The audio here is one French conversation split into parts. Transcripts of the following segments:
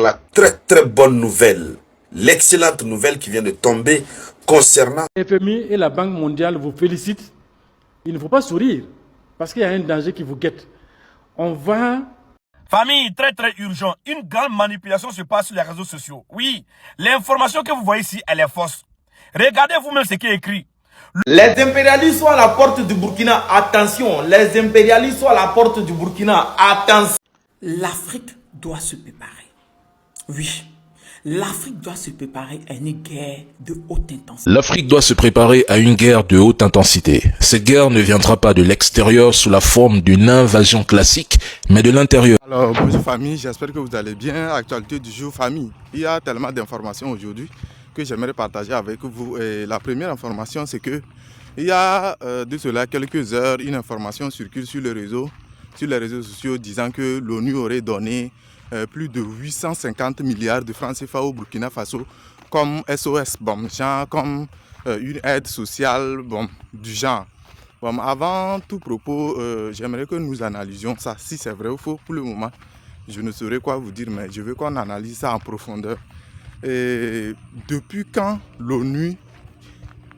la très bonne nouvelle, l'excellente nouvelle qui vient de tomber concernant... Le FMI et la Banque mondiale vous félicitent. Il ne faut pas sourire parce qu'il y a un danger qui vous guette. On va... Famille, très urgent. Une grande manipulation se passe sur les réseaux sociaux. Oui, l'information que vous voyez ici, elle est fausse. Regardez vous-même ce qui est écrit. Les impérialistes sont à la porte du Burkina. Attention, les impérialistes sont à la porte du Burkina. Attention. L'Afrique doit se préparer. Oui, l'Afrique doit se préparer à une guerre de haute intensité. L'Afrique doit se préparer à une guerre de haute intensité. Cette guerre ne viendra pas de l'extérieur sous la forme d'une invasion classique, mais de l'intérieur. Alors bonjour famille, j'espère que vous allez bien. Actualité du jour famille. Il y a tellement d'informations aujourd'hui que j'aimerais partager avec vous. Et la première information, c'est que il y a de cela quelques heures, une information circule sur les réseaux sociaux disant que l'ONU aurait donné plus de 850 milliards de francs CFA au Burkina Faso comme SOS, comme une aide sociale du genre. Avant tout propos, j'aimerais que nous analysions ça, si c'est vrai ou faux. Pour le moment, je ne saurais quoi vous dire, mais je veux qu'on analyse ça en profondeur. Et depuis quand l'ONU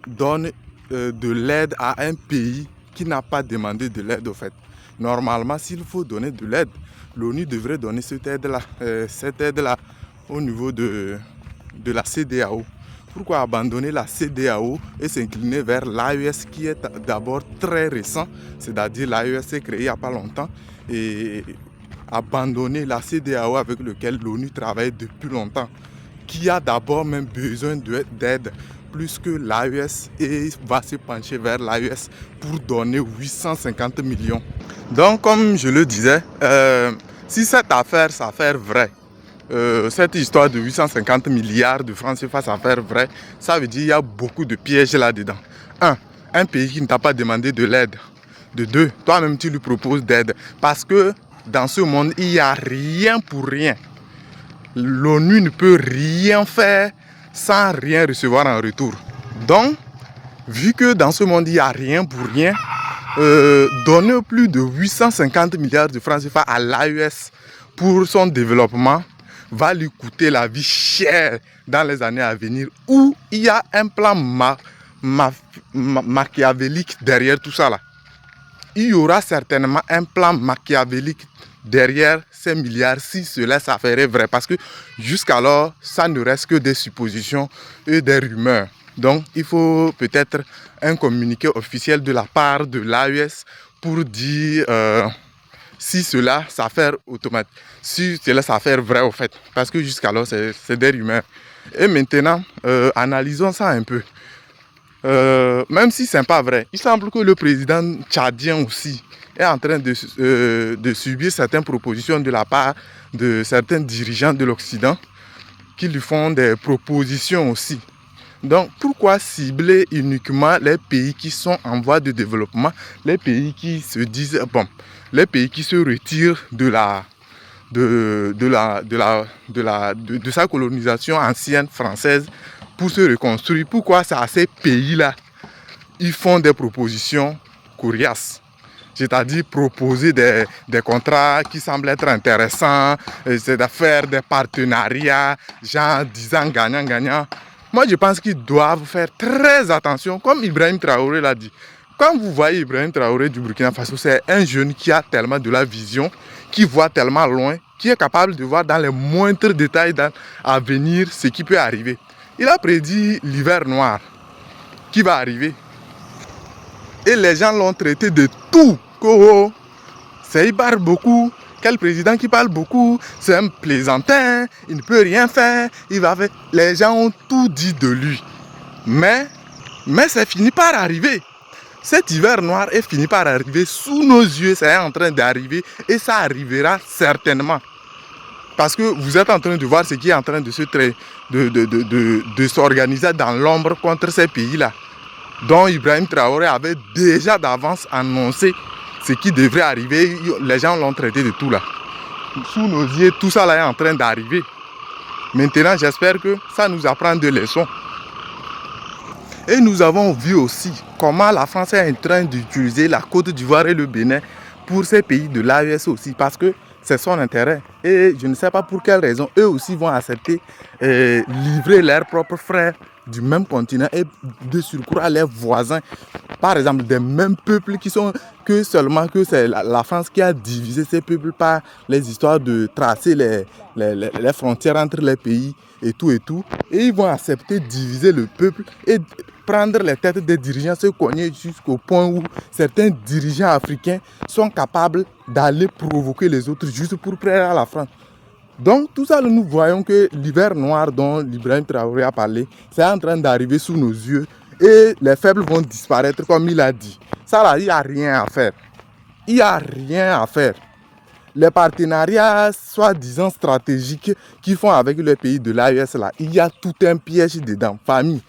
donne de l'aide à un pays qui n'a pas demandé de l'aide au fait? Normalement, s'il faut donner de l'aide, l'ONU devrait donner cette aide-là au niveau de la CEDEAO. Pourquoi abandonner la CEDEAO et s'incliner vers l'AES qui est d'abord très récent, c'est-à-dire l'AES est créé il n'y a pas longtemps, et abandonner la CEDEAO avec laquelle l'ONU travaille depuis longtemps, qui a d'abord même besoin d'aide plus que l'AES et va se pencher vers l'AES pour donner 850 millions. Donc comme je le disais, si cette affaire s'avère vraie, cette histoire de 850 milliards de francs CFA s'avère vraie, ça veut dire qu'il y a beaucoup de pièges là-dedans. Un pays qui ne t'a pas demandé de l'aide. De deux, toi-même tu lui proposes d'aide. Parce que dans ce monde, il n'y a rien pour rien. L'ONU ne peut rien faire sans rien recevoir en retour. Donc, vu que dans ce monde, il n'y a rien pour rien, donner plus de 850 milliards de francs CFA à l'AES pour son développement va lui coûter la vie chère dans les années à venir, où il y a un plan machiavélique derrière tout ça là. Il y aura certainement un plan machiavélique derrière ces milliards si cela s'avérait vrai, parce que jusqu'alors ça ne reste que des suppositions et des rumeurs. Donc il faut peut-être un communiqué officiel de la part de l'AES pour dire si cela s'affaire automatique, si cela s'affaire vrai au fait, parce que jusqu'alors c'est des rumeurs. Et maintenant, analysons ça un peu. Même si ce n'est pas vrai, il semble que le président tchadien aussi est en train de subir certaines propositions de la part de certains dirigeants de l'Occident qui lui font des propositions aussi. Donc pourquoi cibler uniquement les pays qui sont en voie de développement, les pays qui se disent, les pays qui se retirent de sa colonisation ancienne française pour se reconstruire? Pourquoi c'est à ces pays-là ils font des propositions coriaces? C'est-à-dire proposer des contrats qui semblent être intéressants, c'est de faire des partenariats, genre disant gagnant-gagnant. Moi, je pense qu'ils doivent faire très attention, comme Ibrahim Traoré l'a dit. Quand vous voyez Ibrahim Traoré du Burkina Faso, c'est un jeune qui a tellement de la vision, qui voit tellement loin, qui est capable de voir dans les moindres détails à venir ce qui peut arriver. Il a prédit l'hiver noir qui va arriver. Et les gens l'ont traité de tout. Il parle beaucoup. Quel président qui parle beaucoup? C'est un plaisantin. Il ne peut rien faire. Les gens ont tout dit de lui. Mais c'est fini par arriver. Cet hiver noir est fini par arriver sous nos yeux. C'est en train d'arriver et ça arrivera certainement. Parce que vous êtes en train de voir ce qui est en train de s'organiser dans l'ombre contre ces pays-là, dont Ibrahim Traoré avait déjà d'avance annoncé ce qui devrait arriver. Les gens l'ont traité de tout là. Sous nos yeux, tout ça là est en train d'arriver. Maintenant, j'espère que ça nous apprend des leçons. Et nous avons vu aussi comment la France est en train d'utiliser la Côte d'Ivoire et le Bénin pour ces pays de l'AES aussi, parce que c'est son intérêt. Et je ne sais pas pour quelle raison, eux aussi vont accepter livrer leurs propres frères du même continent et de surcroît leurs voisins. Par exemple, des mêmes peuples qui sont que seulement que c'est la France qui a divisé ces peuples par les histoires de tracer les frontières entre les pays et tout et tout. Et ils vont accepter de diviser le peuple et prendre les têtes des dirigeants, se cogner jusqu'au point où certains dirigeants africains sont capables d'aller provoquer les autres juste pour plaire à la France. Donc tout ça, nous voyons que l'hiver noir dont Ibrahim Traoré a parlé, c'est en train d'arriver sous nos yeux et les faibles vont disparaître comme il a dit. Ça là, il n'y a rien à faire. Il n'y a rien à faire. Les partenariats soi-disant stratégiques qu'ils font avec les pays de l'AES là, il y a tout un piège dedans, famille.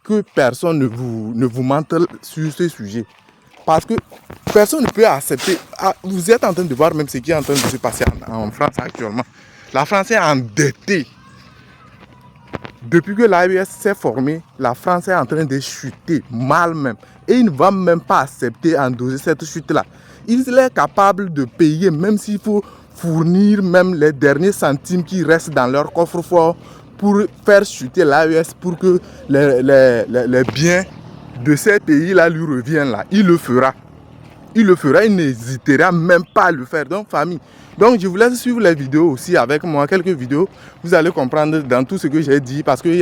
Que personne ne vous mente sur ce sujet. Parce que personne ne peut accepter. Vous êtes en train de voir même ce qui est en train de se passer en France actuellement. La France est endettée. Depuis que l'AES s'est formée, la France est en train de chuter mal même. Et il ne va même pas accepter d'endoser cette chute-là. Il est capable de payer, même s'il faut fournir même les derniers centimes qui restent dans leur coffre-fort pour faire chuter l'AES, pour que les biens de ces pays-là lui reviennent là. Il le fera. Il le fera, il n'hésitera même pas à le faire. Donc, famille. Donc, je vous laisse suivre les vidéos aussi avec moi, quelques vidéos. Vous allez comprendre dans tout ce que j'ai dit parce que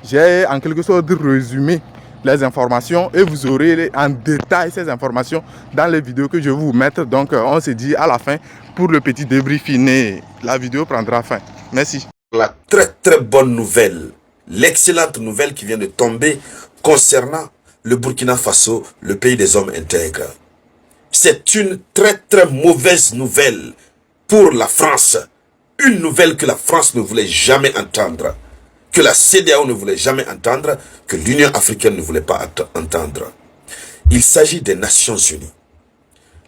j'ai en quelque sorte résumé les informations et vous aurez en détail ces informations dans les vidéos que je vais vous mettre. Donc, on se dit à la fin pour le petit débriefing et la vidéo prendra fin. Merci. La très très bonne nouvelle, l'excellente nouvelle qui vient de tomber concernant le Burkina Faso, le pays des hommes intègres. C'est une très très mauvaise nouvelle pour la France. Une nouvelle que la France ne voulait jamais entendre, que la CEDEAO ne voulait jamais entendre, que l'Union africaine ne voulait pas entendre. Il s'agit des Nations Unies.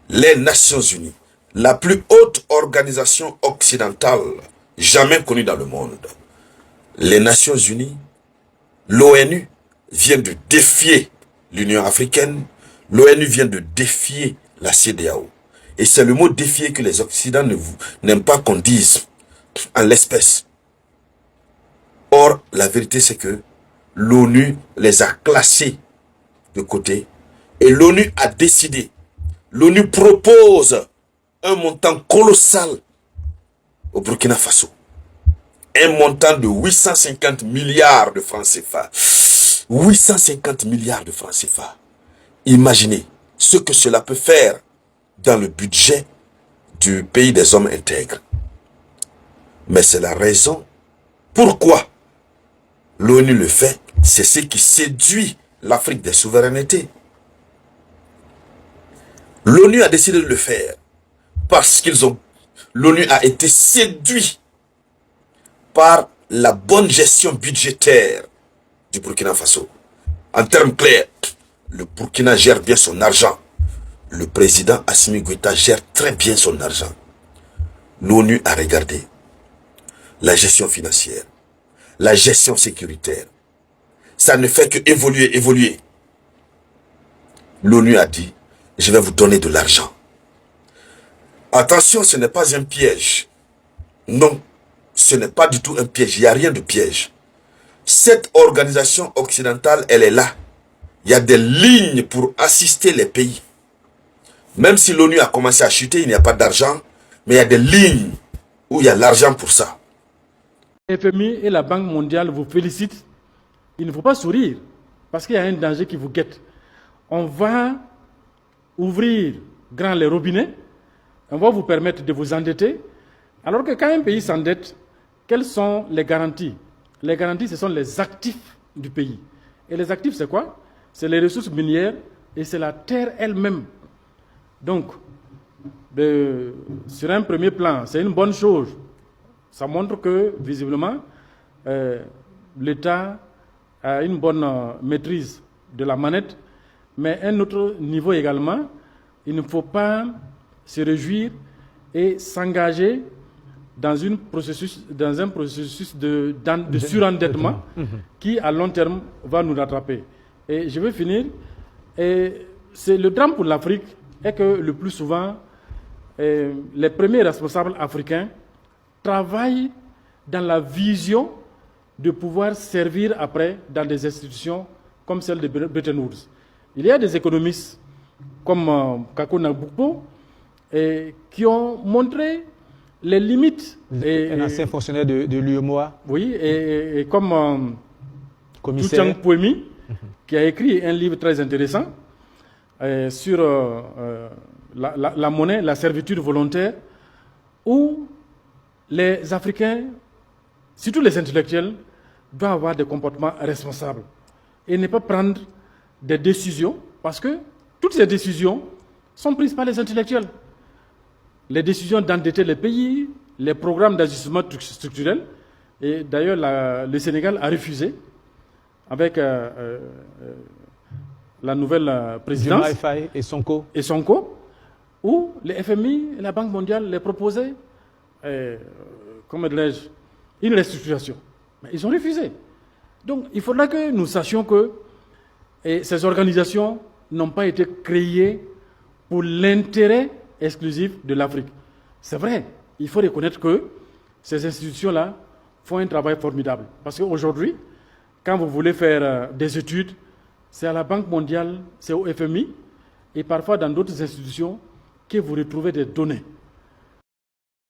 Les Nations Unies, la plus haute organisation occidentale jamais connue dans le monde. Les Nations Unies, l'ONU vient de défier l'Union africaine, l'ONU vient de défier la CEDEAO. Et c'est le mot défier que les Occidentaux n'aiment pas qu'on dise en l'espèce. Or, la vérité c'est que l'ONU les a classés de côté et l'ONU a décidé. L'ONU propose un montant colossal au Burkina Faso. Un montant de 850 milliards de francs CFA. 850 milliards de francs CFA. Imaginez ce que cela peut faire dans le budget du pays des hommes intègres. Mais c'est la raison pourquoi l'ONU le fait. C'est ce qui séduit l'Afrique des souverainetés. L'ONU a décidé de le faire parce l'ONU a été séduit par la bonne gestion budgétaire du Burkina Faso. En termes clairs, le Burkina gère bien son argent. Le président Assimi Goïta gère très bien son argent. L'ONU a regardé la gestion financière, la gestion sécuritaire. Ça ne fait que évoluer. L'ONU a dit, je vais vous donner de l'argent. Attention, ce n'est pas un piège. Non, ce n'est pas du tout un piège. Il n'y a rien de piège. Cette organisation occidentale, elle est là. Il y a des lignes pour assister les pays. Même si l'ONU a commencé à chuter, il n'y a pas d'argent, mais il y a des lignes où il y a l'argent pour ça. Le FMI et la Banque mondiale vous félicitent. Il ne faut pas sourire, parce qu'il y a un danger qui vous guette. On va ouvrir grand les robinets, on va vous permettre de vous endetter, alors que quand un pays s'endette, quelles sont les garanties? Les garanties, ce sont les actifs du pays. Et les actifs, c'est quoi? C'est les ressources minières et c'est la terre elle-même. Donc, sur un premier plan, c'est une bonne chose. Ça montre que, visiblement, l'État a une bonne maîtrise de la manette. Mais un autre niveau également, il ne faut pas se réjouir et s'engager dans un processus de surendettement qui, à long terme, va nous rattraper. Et je vais finir. Et c'est le drame pour l'Afrique est que le plus souvent, les premiers responsables africains travaillent dans la vision de pouvoir servir après dans des institutions comme celle de Bretton Woods. Il y a des économistes comme Kako Nabuko qui ont montré les limites. Un ancien fonctionnaire de l'UEMOA. Oui, et comme commissaire Tuchang Poemi, qui a écrit un livre très intéressant sur la monnaie, la servitude volontaire, où les Africains, surtout les intellectuels, doivent avoir des comportements responsables et ne pas prendre des décisions, parce que toutes ces décisions sont prises par les intellectuels. Les décisions d'endetter les pays, les programmes d'ajustement structurel, et d'ailleurs le Sénégal a refusé avec la nouvelle présidence et Sonko. Où le FMI et la Banque mondiale les proposaient, une restructuration. Mais ils ont refusé. Donc il faudra que nous sachions que ces organisations n'ont pas été créées pour l'intérêt exclusif de l'Afrique. C'est vrai, il faut reconnaître que ces institutions-là font un travail formidable. Parce qu'aujourd'hui, quand vous voulez faire des études, c'est à la Banque mondiale, c'est au FMI, et parfois dans d'autres institutions, que vous retrouvez des données.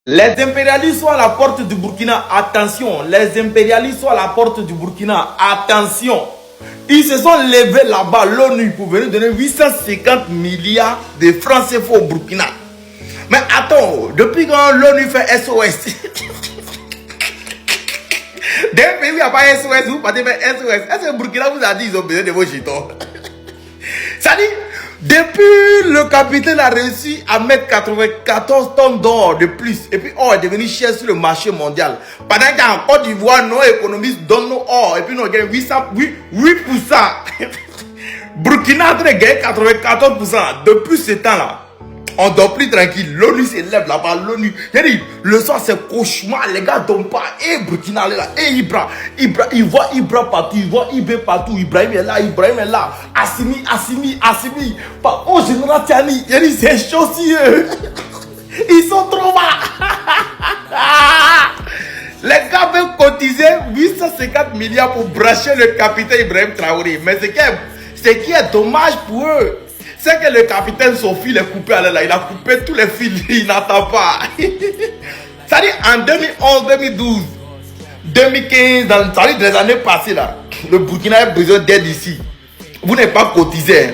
Les impérialistes sont à la porte du Burkina, attention. Les impérialistes sont à la porte du Burkina, attention. Ils se sont levés là-bas, l'ONU, pour venir donner 850 milliards de francs CFA au Burkina. Mais attends, depuis quand l'ONU fait SOS, d'un pays où il n'y a pas SOS, vous partez faire SOS. Est-ce que le Burkina vous a dit qu'ils ont besoin de vos jetons? Ça dit, depuis le capitaine a réussi à mettre 94 tonnes d'or de plus, et puis or est devenu cher sur le marché mondial. Pendant qu'en Côte d'Ivoire, nos économistes donnent nos or, et puis nous gagnons 8%. Burkina a gagné 94%. Depuis ce temps-là, on ne dort plus tranquille. L'ONU s'élève là-bas. L'ONU. Le soir, c'est cauchemar. Les gars ne dorment pas. Et Burkina est là. Et Ibra. Il voit Ibra partout. Il voit Ibé partout. Ibrahim est là. Ibrahim est là. Assimi. Oh, général Tiani. C'est chaud si eux. Ils sont trop mal. Les gars veulent cotiser 850 milliards pour brancher le capitaine Ibrahim Traoré. Mais ce qui est dommage pour eux, c'est que le capitaine, son fil est coupé à là. Il a coupé tous les fils, il n'attend pas. Ça dit, en 2011, 2012, 2015, ça dit des années passées là, le Burkina a besoin d'aide ici. Vous n'êtes pas cotisé. Hein.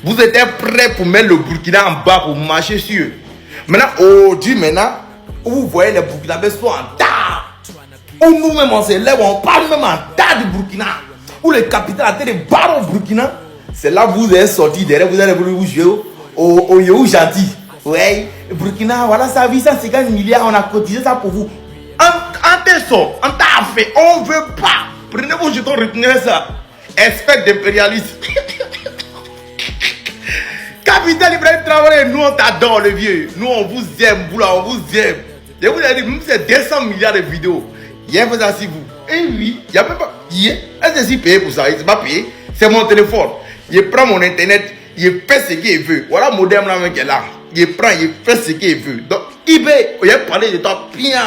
Vous étiez prêt pour mettre le Burkina en bas pour marcher sur eux. Maintenant, aujourd'hui, où vous voyez les Burkinabés sont en tas. Où nous-mêmes on se lève, on parle même en tas du Burkina. Où le capitaine a été de barre au Burkina. C'est là que vous êtes sorti derrière, vous allez vous jouer au Yahoo gentil. Ouais, Burkina, voilà ça, 850 milliards, on a cotisé ça pour vous. En tel sort, on t'a fait, on ne veut pas. Prenez vos jetons, retenez ça. Espèce d'impérialiste. Capitaine Ibrahim Traoré, nous on t'adore le vieux. Nous on vous aime, vous là, on vous aime. Je vous ai dit, même c'est 200 milliards de vidéos. Il y a un peu ça si vous. Et oui, il n'y a même pas. Est-ce que c'est payé pour ça? Il ne s'est pas payé. C'est mon téléphone. Il prend mon internet, il fait ce qu'il veut. Voilà le modem là qui est là. Il prend, il fait ce qu'il veut. Donc, eBay, il a parlé de toi bien.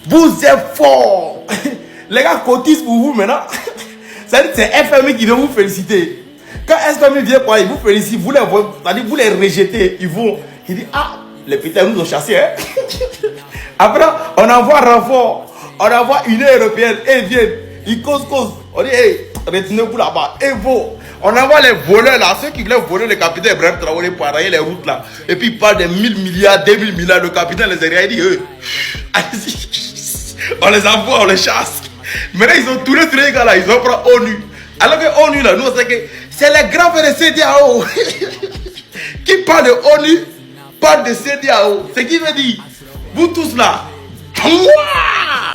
Vous êtes fort. Les gars cotisent pour vous maintenant. C'est FMI qui veut vous féliciter. Quand FMI vient quoi, il vous félicite, vous les rejetez. Il dit, ah, les putains nous ont chassés. Hein? Après, on envoie un renfort. On envoie une européenne. Et ils viennent. Ils causent. On dit, hey, retenez-vous là-bas. Et vous. On envoie les voleurs là, ceux qui voulaient voler le capitaine Ibrahim Traoré pour arrailler les routes là. Et puis ils parlent de 1000 milliards, 2000 milliards. Le capitaine les a rien dit, eux. On les envoie, on les chasse. Maintenant ils ont tous les gars là, ils ont pris ONU. Alors que ONU là, nous on sait que c'est les grands frères de CEDEAO. Qui parle de ONU, parle de CEDEAO. Ce qui veut dire, vous tous là,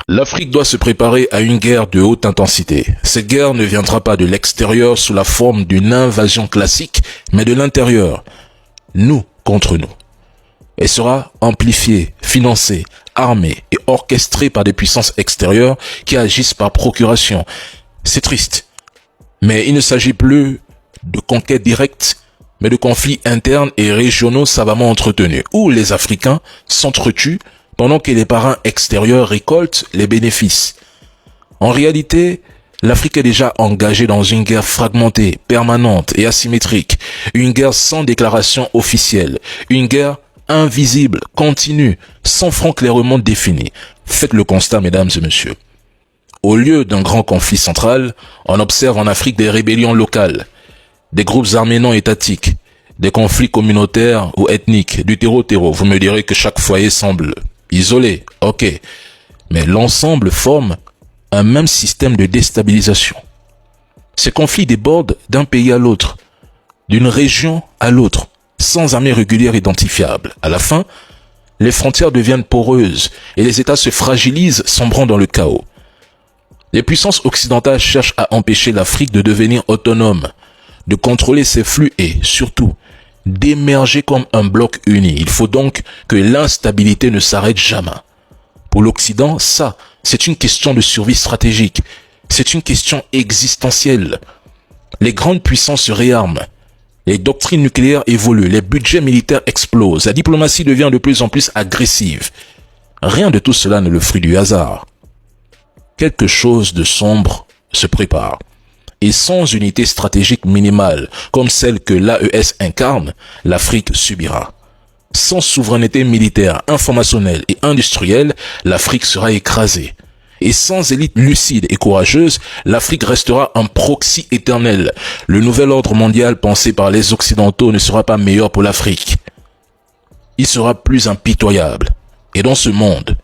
L'Afrique doit se préparer à une guerre de haute intensité. Cette guerre ne viendra pas de l'extérieur sous la forme d'une invasion classique, mais de l'intérieur. Nous contre nous. Elle sera amplifiée, financée, armée et orchestrée par des puissances extérieures qui agissent par procuration. C'est triste. Mais il ne s'agit plus de conquêtes directes, mais de conflits internes et régionaux savamment entretenus, où les Africains s'entretuent pendant que les parrains extérieurs récoltent les bénéfices. En réalité, l'Afrique est déjà engagée dans une guerre fragmentée, permanente et asymétrique, une guerre sans déclaration officielle, une guerre invisible, continue, sans front clairement défini. Faites le constat, mesdames et messieurs. Au lieu d'un grand conflit central, on observe en Afrique des rébellions locales, des groupes armés non étatiques, des conflits communautaires ou ethniques, du terreau-terreau. Vous me direz que chaque foyer semble isolé, ok, mais l'ensemble forme un même système de déstabilisation. Ces conflits débordent d'un pays à l'autre, d'une région à l'autre, sans armée régulière identifiable. À la fin, les frontières deviennent poreuses et les États se fragilisent, sombrant dans le chaos. Les puissances occidentales cherchent à empêcher l'Afrique de devenir autonome, de contrôler ses flux et, surtout, d'émerger comme un bloc uni. Il faut donc que l'instabilité ne s'arrête jamais. Pour l'Occident, ça, c'est une question de survie stratégique. C'est une question existentielle. Les grandes puissances se réarment. Les doctrines nucléaires évoluent. Les budgets militaires explosent. La diplomatie devient de plus en plus agressive. Rien de tout cela n'est le fruit du hasard. Quelque chose de sombre se prépare. Et sans unité stratégique minimale, comme celle que l'AES incarne, l'Afrique subira. Sans souveraineté militaire, informationnelle et industrielle, l'Afrique sera écrasée. Et sans élite lucide et courageuse, l'Afrique restera un proxy éternel. Le nouvel ordre mondial pensé par les Occidentaux ne sera pas meilleur pour l'Afrique. Il sera plus impitoyable. Et dans ce monde,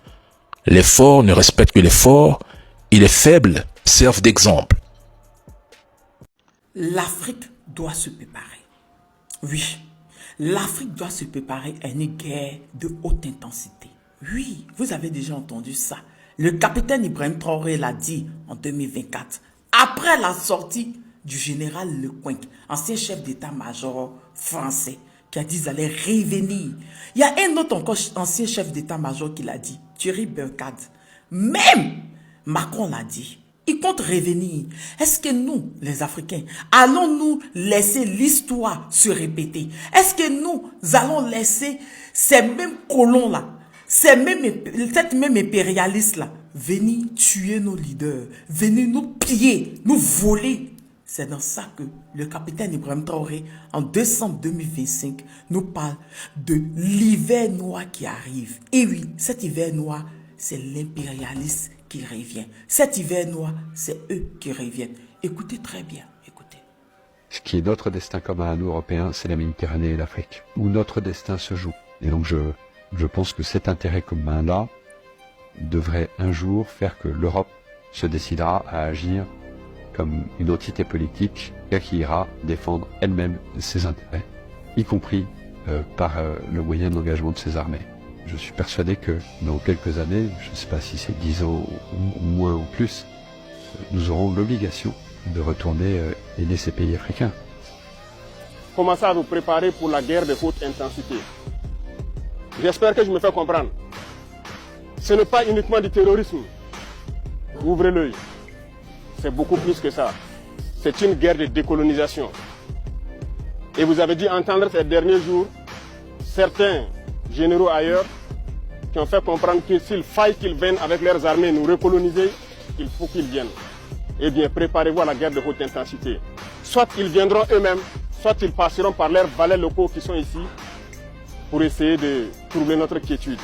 les forts ne respectent que les forts et les faibles servent d'exemple. L'Afrique doit se préparer. Oui, l'Afrique doit se préparer à une guerre de haute intensité. Oui, vous avez déjà entendu ça. Le capitaine Ibrahim Traoré l'a dit en 2024, après la sortie du général Leclerc, ancien chef d'état-major français, qui a dit qu'ils allaient revenir. Il y a un autre encore ancien chef d'état-major qui l'a dit, Thierry Burkhardt. Même Macron l'a dit. Il compte revenir. Est-ce que nous, les Africains, allons-nous laisser l'histoire se répéter? Est-ce que nous allons laisser ces mêmes colons-là, cette même impérialiste-là, venir tuer nos leaders, venir nous piller, nous voler? C'est dans ça que le capitaine Ibrahim Traoré, en décembre 2025, nous parle de l'hiver noir qui arrive. Et oui, cet hiver noir, c'est l'impérialiste qui revient. Cet hiver noir, c'est eux qui reviennent. Écoutez très bien, écoutez. Ce qui est notre destin commun à nous, Européens, c'est la Méditerranée et l'Afrique, où notre destin se joue. Et donc je pense que cet intérêt commun-là devrait un jour faire que l'Europe se décidera à agir comme une entité politique qui ira défendre elle-même ses intérêts, y compris par le moyen de l'engagement de ses armées. Je suis persuadé que dans quelques années, je ne sais pas si c'est 10 ans ou moins ou plus, nous aurons l'obligation de retourner aider ces pays africains. Commencez à vous préparer pour la guerre de haute intensité. J'espère que je me fais comprendre. Ce n'est pas uniquement du terrorisme. Ouvrez l'œil. C'est beaucoup plus que ça. C'est une guerre de décolonisation. Et vous avez dû entendre ces derniers jours certains généraux ailleurs qui ont fait comprendre que s'il faille qu'ils viennent avec leurs armées nous recoloniser, il faut qu'ils viennent. Eh bien, préparez-vous à la guerre de haute intensité. Soit ils viendront eux-mêmes, soit ils passeront par leurs valets locaux qui sont ici pour essayer de troubler notre quiétude.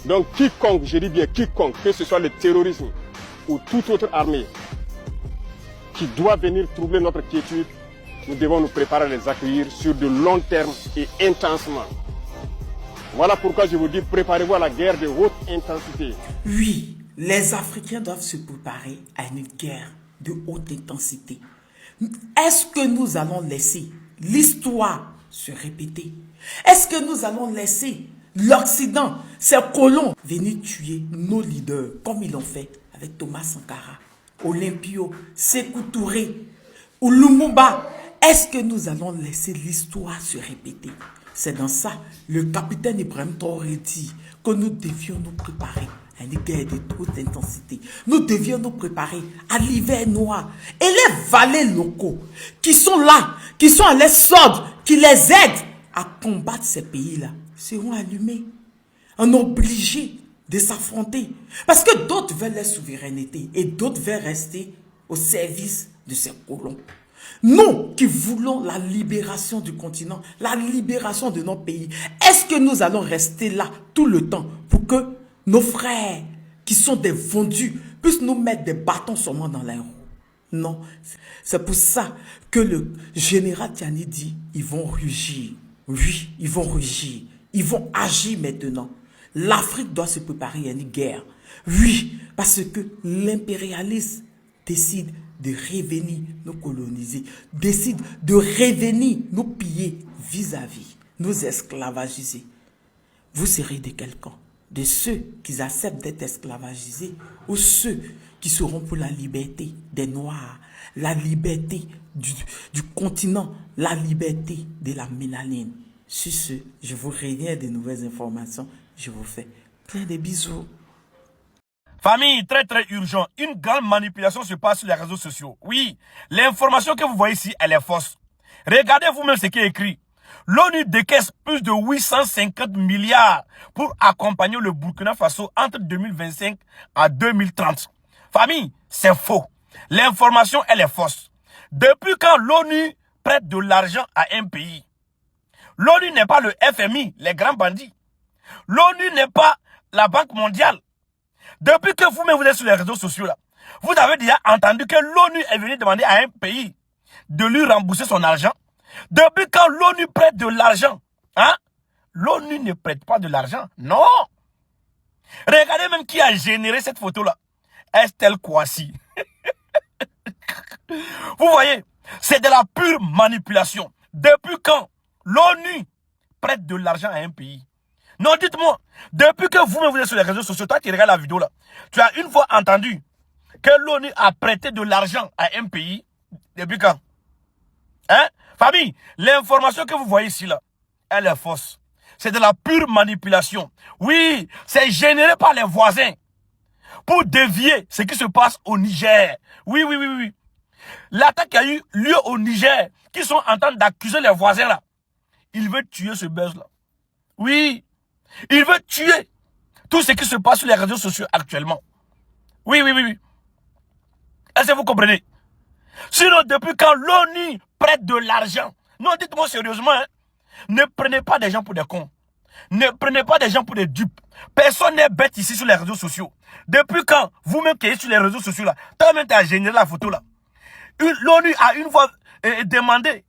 Donc quiconque, je dis bien quiconque, que ce soit le terrorisme ou toute autre armée qui doit venir troubler notre quiétude, nous devons nous préparer à les accueillir sur de long terme et intensement. Voilà pourquoi je vous dis, préparez-vous à la guerre de haute intensité. Oui, les Africains doivent se préparer à une guerre de haute intensité. Est-ce que nous allons laisser l'histoire se répéter? Est-ce que nous allons laisser l'Occident, ces colons, venir tuer nos leaders comme ils l'ont fait avec Thomas Sankara, Olympio, Sékou Touré ou Lumumba? Est-ce que nous allons laisser l'histoire se répéter? C'est dans ça, le capitaine Ibrahim Traoré dit que nous devions nous préparer à une guerre de haute intensité. Nous devions nous préparer à l'hiver noir. Et les valets locaux qui sont là, qui sont à les sordes, qui les aident à combattre ces pays-là, seront allumés. On est obligé de s'affronter. Parce que d'autres veulent la souveraineté et d'autres veulent rester au service de ces colons. Nous qui voulons la libération du continent, la libération de nos pays, est-ce que nous allons rester là tout le temps pour que nos frères qui sont des vendus puissent nous mettre des bâtons seulement dans les roues? Non, c'est pour ça que le général Tiani dit, ils vont rugir. Oui, ils vont rugir. Ils vont agir maintenant. L'Afrique doit se préparer à une guerre. Oui, parce que l'impérialisme décide de revenir nous coloniser, décide de revenir nous piller vis-à-vis, nous esclavagiser. Vous serez de quel camp? De ceux qui acceptent d'être esclavagisés ou ceux qui seront pour la liberté des Noirs, la liberté du continent, la liberté de la mélanine. Sur ce, je vous reviens de nouvelles informations. Je vous fais plein de bisous. Famille, très très urgent. Une grande manipulation se passe sur les réseaux sociaux. Oui, l'information que vous voyez ici, elle est fausse. Regardez vous-même ce qui est écrit. L'ONU décaisse plus de 850 milliards pour accompagner le Burkina Faso entre 2025 à 2030. Famille, c'est faux. L'information, elle est fausse. Depuis quand l'ONU prête de l'argent à un pays? L'ONU n'est pas le FMI, les grands bandits. L'ONU n'est pas la Banque mondiale. Depuis que vous-même vous êtes sur les réseaux sociaux, là, vous avez déjà entendu que l'ONU est venue demander à un pays de lui rembourser son argent. Depuis quand l'ONU prête de l'argent, hein? L'ONU ne prête pas de l'argent, non. Regardez même qui a généré cette photo-là. Estelle Kouassi. Vous voyez, c'est de la pure manipulation. Depuis quand l'ONU prête de l'argent à un pays? Non, dites-moi, depuis que vous-même vous êtes sur les réseaux sociaux, toi qui regardes la vidéo là, tu as une fois entendu que l'ONU a prêté de l'argent à un pays? Depuis quand? Hein? Famille, l'information que vous voyez ici là, elle est fausse. C'est de la pure manipulation. Oui, c'est généré par les voisins pour dévier ce qui se passe au Niger. Oui, oui, oui, oui. L'attaque qui a eu lieu au Niger, qui sont en train d'accuser les voisins là, il veut tuer ce buzz là. Oui, il veut tuer tout ce qui se passe sur les réseaux sociaux actuellement. Oui, oui, oui, oui. Est-ce que vous comprenez? Sinon, depuis quand l'ONU prête de l'argent? Non, dites-moi sérieusement, hein, ne prenez pas des gens pour des cons. Ne prenez pas des gens pour des dupes. Personne n'est bête ici sur les réseaux sociaux. Depuis quand vous-même qui êtes sur les réseaux sociaux là, toi-même tu as généré la photo là. L'ONU a une fois demandé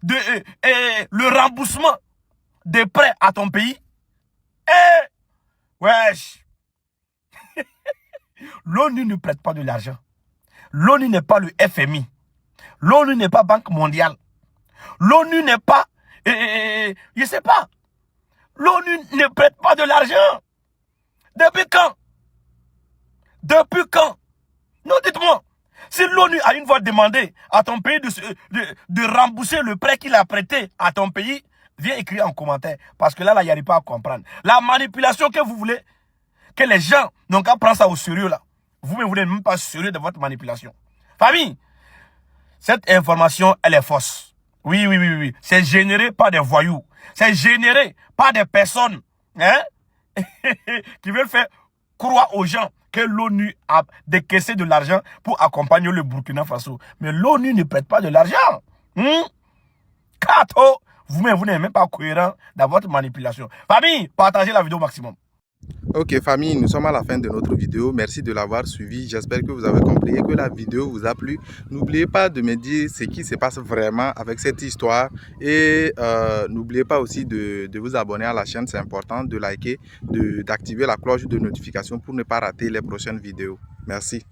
le remboursement des prêts à ton pays. Wesh. L'ONU ne prête pas de l'argent. L'ONU n'est pas le FMI. L'ONU n'est pas Banque mondiale. L'ONU n'est pas... je sais pas. L'ONU ne prête pas de l'argent. Depuis quand? Depuis quand? Non, dites-moi. Si l'ONU a une fois demandé à ton pays de rembourser le prêt qu'il a prêté à ton pays, viens écrire en commentaire. Parce que là, il n'y arrive pas à comprendre. La manipulation que vous voulez, que les gens n'ont qu'à prendre ça au sérieux là. Vous-même, vous n'êtes même pas sérieux de votre manipulation. Famille, cette information, elle est fausse. Oui, oui, oui, oui. C'est généré par des voyous. C'est généré par des personnes hein, qui veulent faire croire aux gens que l'ONU a décaissé de l'argent pour accompagner le Burkina Faso. Mais l'ONU ne prête pas de l'argent. Kato, vous-même, vous n'êtes même pas cohérent dans votre manipulation. Famille, partagez la vidéo au maximum. Ok famille, nous sommes à la fin de notre vidéo. Merci de l'avoir suivi. J'espère que vous avez compris et que la vidéo vous a plu. N'oubliez pas de me dire ce qui se passe vraiment avec cette histoire. Et n'oubliez pas aussi de vous abonner à la chaîne. C'est important de liker, d'activer la cloche de notification pour ne pas rater les prochaines vidéos. Merci.